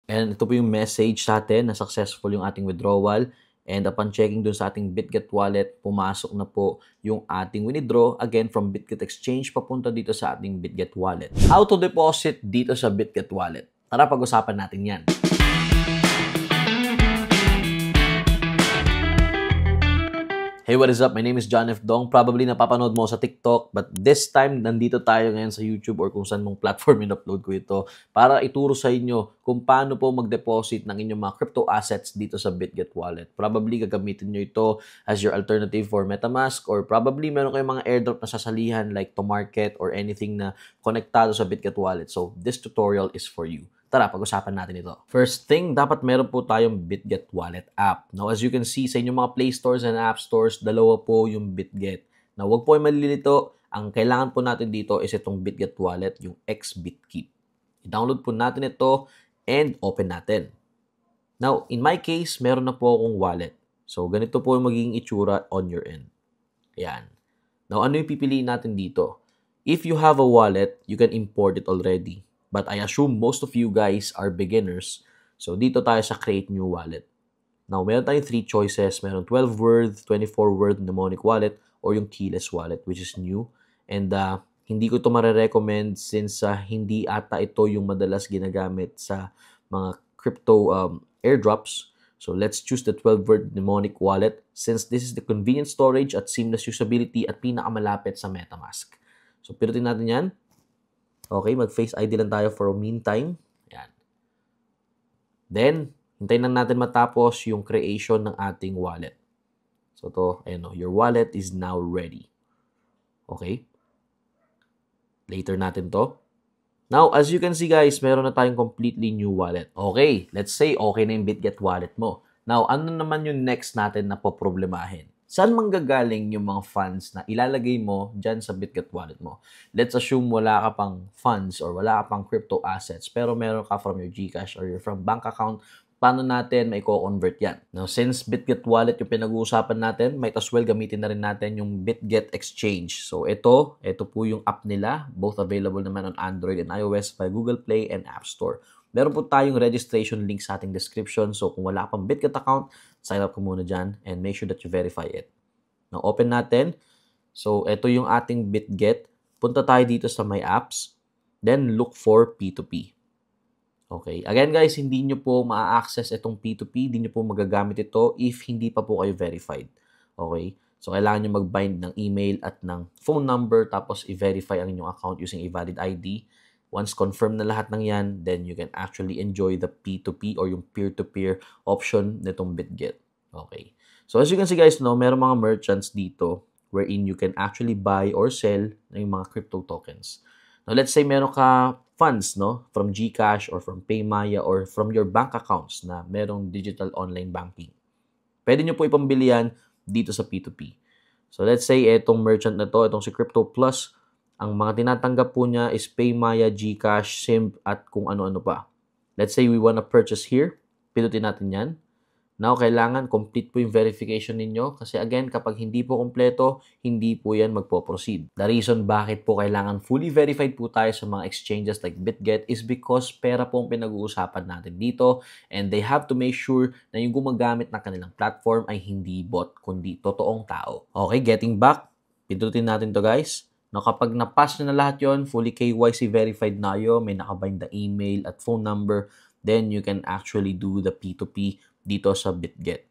And ito po yung message sa atin na successful yung ating withdrawal. And upon checking dun sa ating BitGet wallet, pumasok na po yung ating withdraw again from BitGet Exchange papunta dito sa ating BitGet wallet. How to deposit dito sa BitGet wallet? Tara pag-usapan natin yan. Hey, what is up? My name is John F. Dong. Probably napapanood mo sa TikTok, but this time, nandito tayo ngayon sa YouTube or kung saan mong platform in-upload ko ito para ituro sa inyo kung paano po mag-deposit ng inyong mga crypto assets dito sa BitGet Wallet. Probably gagamitin nyo ito as your alternative for MetaMask or probably meron kayong mga airdrop na sasalihan like to market or anything na konektado sa BitGet Wallet. So, this tutorial is for you. Tara, pag-usapan natin ito. First thing, dapat meron po tayong BitGet Wallet app. Now, as you can see sa inyong mga Play Stores and App Stores, dalawa po yung BitGet. Now, huwag po ay malilito. Ang kailangan po natin dito is itong BitGet Wallet, yung XBitKeep. I-download po natin ito and open natin. Now, in my case, meron na po akong wallet. So, ganito po yung magiging itsura on your end. Ayan. Now, ano yung pipiliin natin dito? If you have a wallet, you can import it already. But I assume most of you guys are beginners. So, dito tayo sa Create New Wallet. Now, meron tayong 3 choices. Meron 12-word, 24-word mnemonic wallet, or yung keyless wallet, which is new. And hindi ko ito marirecommend since hindi ata ito yung madalas ginagamit sa mga crypto airdrops. So, let's choose the 12-word mnemonic wallet since this is the convenient storage at seamless usability at pinakamalapit sa MetaMask. So, pinutin natin yan. Okay, mag-Face ID lang tayo for a meantime. Ayan. Then, hintayin lang natin matapos yung creation ng ating wallet. So, to, ayun, your wallet is now ready. Okay? Later natin to. Now, as you can see guys, meron na tayong completely new wallet. Okay, let's say okay na yung BitGet wallet mo. Now, ano naman yung next natin na poproblemahin? Saan manggagaling yung mga funds na ilalagay mo dyan sa BitGet wallet mo? Let's assume wala ka pang funds or wala ka pang crypto assets pero meron ka from your GCash or from bank account. Paano natin may co-convert yan? Now, since BitGet wallet yung pinag-uusapan natin, might as well gamitin na rin natin yung BitGet Exchange. So, ito po yung app nila. Both available naman on Android and iOS by Google Play and App Store. Meron po tayong registration link sa ating description. So, kung wala pang BitGet account, sign up ko muna dyan and make sure that you verify it. Now, open natin. So, ito yung ating BitGet. Punta tayo dito sa My Apps. Then, look for P2P. Okay. Again, guys, hindi nyo po ma-access itong P2P. Hindi nyo po magagamit ito if hindi pa po kayo verified. Okay. So, kailangan nyo mag-bind ng email at ng phone number tapos i-verify ang inyong account using a valid ID. Once confirm na lahat ng yan, then you can actually enjoy the P2P or yung peer-to-peer option nitong BitGet. Okay. So, as you can see guys, no, meron mga merchants dito wherein you can actually buy or sell ng mga crypto tokens. Now, let's say meron ka funds, no, from GCash or from Paymaya or from your bank accounts na merong digital online banking. Pwede nyo po ipambili yan dito sa P2P. So, let's say itong merchant na to, itong si Crypto Plus, ang mga tinatanggap po niya is Paymaya, GCash, Simp, at kung ano-ano pa. Let's say we wanna purchase here. Pinutin natin yan. Now, kailangan complete po yung verification ninyo. Kasi again, kapag hindi po kompleto, hindi po yan magpo-proceed. The reason bakit po kailangan fully verified po tayo sa mga exchanges like BitGet is because pera po ang pinag-uusapan natin dito. And they have to make sure na yung gumagamit ng kanilang platform ay hindi bot, kundi totoong tao. Okay, getting back. Pinutin natin to guys. No, kapag na-pass nyo na lahat yon, fully KYC verified na yun, may nakabind na email at phone number, then you can actually do the P2P dito sa BitGet.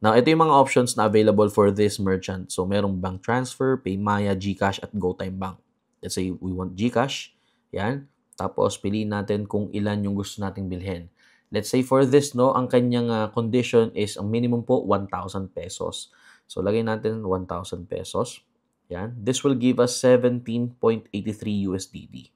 Now, ito yung mga options na available for this merchant. So, merong bank transfer, Paymaya, GCash, at GoTime Bank. Let's say we want GCash. Yan. Tapos, piliin natin kung ilan yung gusto nating bilhin. Let's say for this, no, ang kanyang condition is, ang minimum po, 1,000 pesos. So, lagay natin 1,000 pesos. Yan. This will give us 17.83 USDT.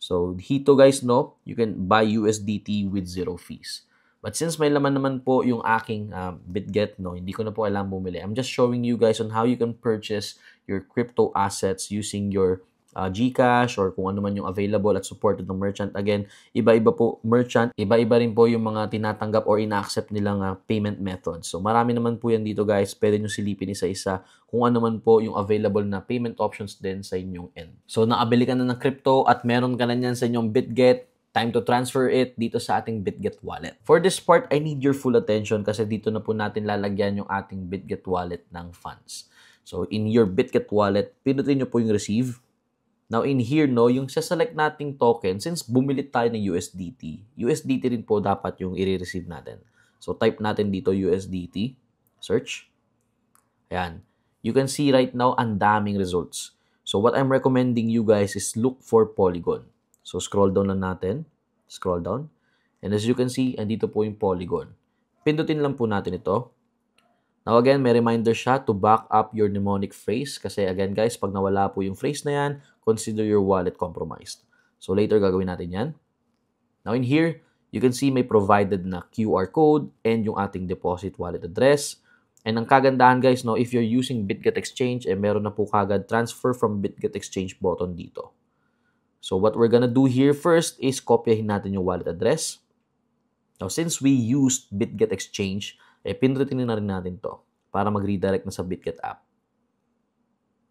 So, dito guys, no, you can buy USDT with 0 fees. But since may laman naman po yung aking BitGet, no, hindi ko na po kailangan bumili. I'm just showing you guys on how you can purchase your crypto assets using your GCash or kung ano man yung available at supported ng merchant. Again, iba-iba po merchant, iba-iba rin po yung mga tinatanggap or ina-accept nilang payment methods. So, marami naman po yan dito guys. Pwede nyo silipin isa-isa kung ano man po yung available na payment options din sa inyong end. So, nakabili ka na ng crypto at meron ka na yan sa inyong BitGet. Time to transfer it dito sa ating BitGet wallet. For this part, I need your full attention kasi dito na po natin lalagyan yung ating BitGet wallet ng funds. So, in your BitGet wallet, pinutin nyo po yung receive. Now, in here, no, yung saselect nating token, since bumili tayo ng USDT rin po dapat yung i-receive natin. So, type natin dito USDT, search. Ayan. You can see right now, ang daming results. So, what I'm recommending you guys is look for Polygon. So, scroll down lang natin. Scroll down. And as you can see, andito po yung Polygon. Pindutin lang po natin ito. Now, again, may reminder siya to back up your mnemonic phrase. Kasi, again, guys, pag nawala po yung phrase na yan, consider your wallet compromised. So, later gagawin natin yan. Now, in here, you can see may provided na QR code and yung ating deposit wallet address. And ang kagandahan guys, no, if you're using BitGet Exchange, meron na po kagad transfer from BitGet Exchange button dito. So what we're gonna do here first is kopyahin natin yung wallet address. Now since we used BitGet Exchange, pindutin na rin natin to para mag-redirect na sa BitGet app.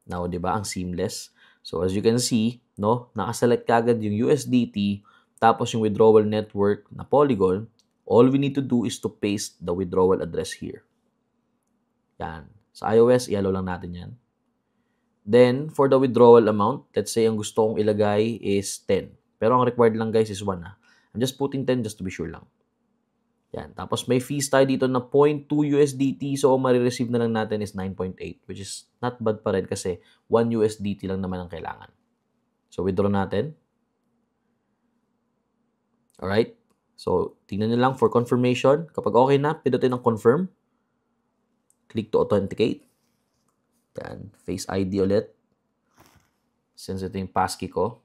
Now, di ba, ang seamless. So as you can see, no, nakaselect kagad yung USDT, tapos yung withdrawal network na Polygon. All we need to do is to paste the withdrawal address here. Yan. Sa iOS, i-allow lang natin yan. Then, for the withdrawal amount, let's say ang gusto kong ilagay is 10. Pero ang required lang guys is 1 ha. I'm just putting 10 just to be sure lang. Yan. Tapos may fees tayo dito na 0.2 USDT. So, ang marireceive na lang natin is 9.8, which is not bad pa rin kasi 1 USDT lang naman ang kailangan. So, withdraw natin. Alright. So, tingnan nyo lang for confirmation. Kapag okay na, pindutin ng confirm. Click to authenticate. Yan. Face ID ulit. Since ito yung passkey ko.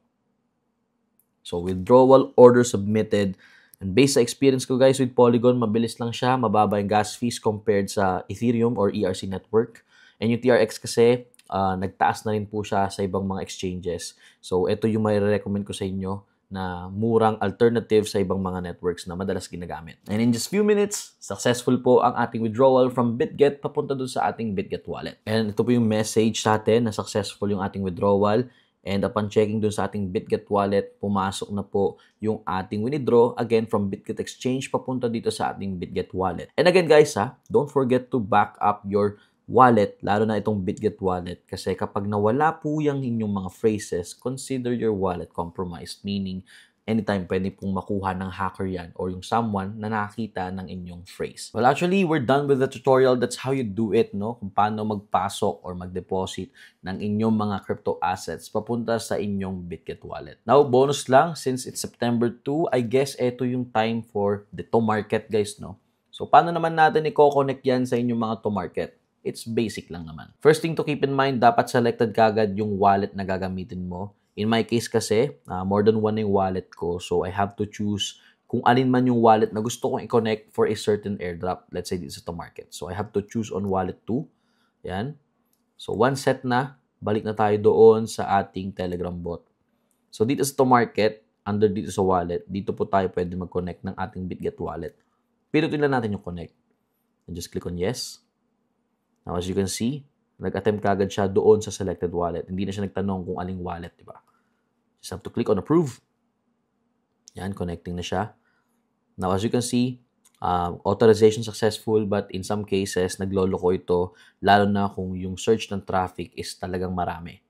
So, withdrawal order submitted. And based sa experience ko guys with Polygon, mabilis lang siya. Mababa yung gas fees compared sa Ethereum or ERC network. And yung TRX kasi, nagtaas na rin po siya sa ibang mga exchanges. So, ito yung may recommend ko sa inyo na murang alternative sa ibang mga networks na madalas ginagamit. And in just few minutes, successful po ang ating withdrawal from BitGet papunta dun sa ating BitGet wallet. And ito po yung message sa atin na successful yung ating withdrawal. And upon checking dun sa ating BitGet wallet, pumasok na po yung ating withdraw again from BitGet Exchange papunta dito sa ating BitGet wallet. And again guys don't forget to back up your wallet, lalo na itong BitGet wallet. Kasi kapag nawala po yung inyong mga phrases, consider your wallet compromised. Meaning, anytime pwede pong makuha ng hacker yan or yung someone na nakakita ng inyong phrase. Well, actually, we're done with the tutorial. That's how you do it, no? Kung paano magpasok or mag-deposit ng inyong mga crypto assets papunta sa inyong BitGet wallet. Now, bonus lang, since it's September 2, I guess ito yung time for the to market, guys, no? So, paano naman natin i-connect yan sa inyong mga to market? It's basic lang naman. First thing to keep in mind, dapat selected kagad yung wallet na gagamitin mo. In my case kasi, more than one yung wallet ko. So, I have to choose kung alin man yung wallet na gusto kong i-connect for a certain airdrop. Let's say this is to market. So, I have to choose on wallet 2. Yan. So, once set na, balik na tayo doon sa ating Telegram bot. So, dito sa to market, under dito sa wallet, dito po tayo pwede mag-connect ng ating BitGet wallet. Pinutin lang natin yung connect. And just click on yes. Now, as you can see, nag-attempt kagad siya doon sa selected wallet. Hindi na siya nagtanong kung aling wallet, di ba? Just have to click on approve. Yan, connecting na siya. Now, as you can see, authorization successful, but in some cases, nagloloko ito, lalo na kung yung search ng traffic is talagang marami.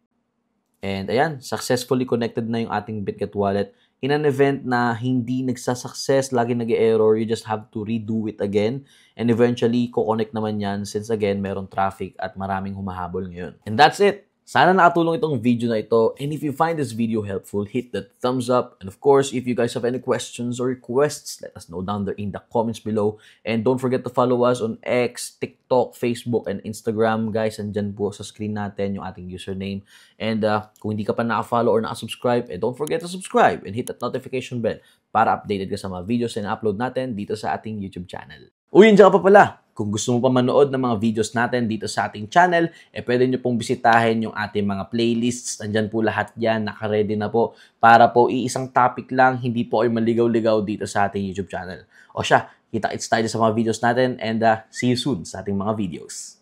And ayan, successfully connected na yung ating BitGet wallet. In an event na hindi nagsasuccess, lagi nag-error, you just have to redo it again. And eventually, ko-connect naman yan since again, meron traffic at maraming humahabol ngayon. And that's it. Sana nakatulong itong video na ito. And if you find this video helpful, hit that thumbs up. And of course, if you guys have any questions or requests, let us know down there in the comments below. And don't forget to follow us on X, TikTok, Facebook, and Instagram. Guys, andyan po sa screen natin yung ating username. And kung hindi ka pa naka-follow or naka-subscribe, don't forget to subscribe and hit that notification bell para updated ka sa mga videos na upload natin dito sa ating YouTube channel. Uy, nandiyan ka pa pala. Kung gusto mo pa manood ng mga videos natin dito sa ating channel, pwede nyo pong bisitahin yung ating mga playlists. Andyan po lahat yan, naka-ready na po para po iisang topic lang, hindi po ay maligaw-ligaw dito sa ating YouTube channel. O siya, kita-kits tayo sa mga videos natin and see you soon sa ating mga videos.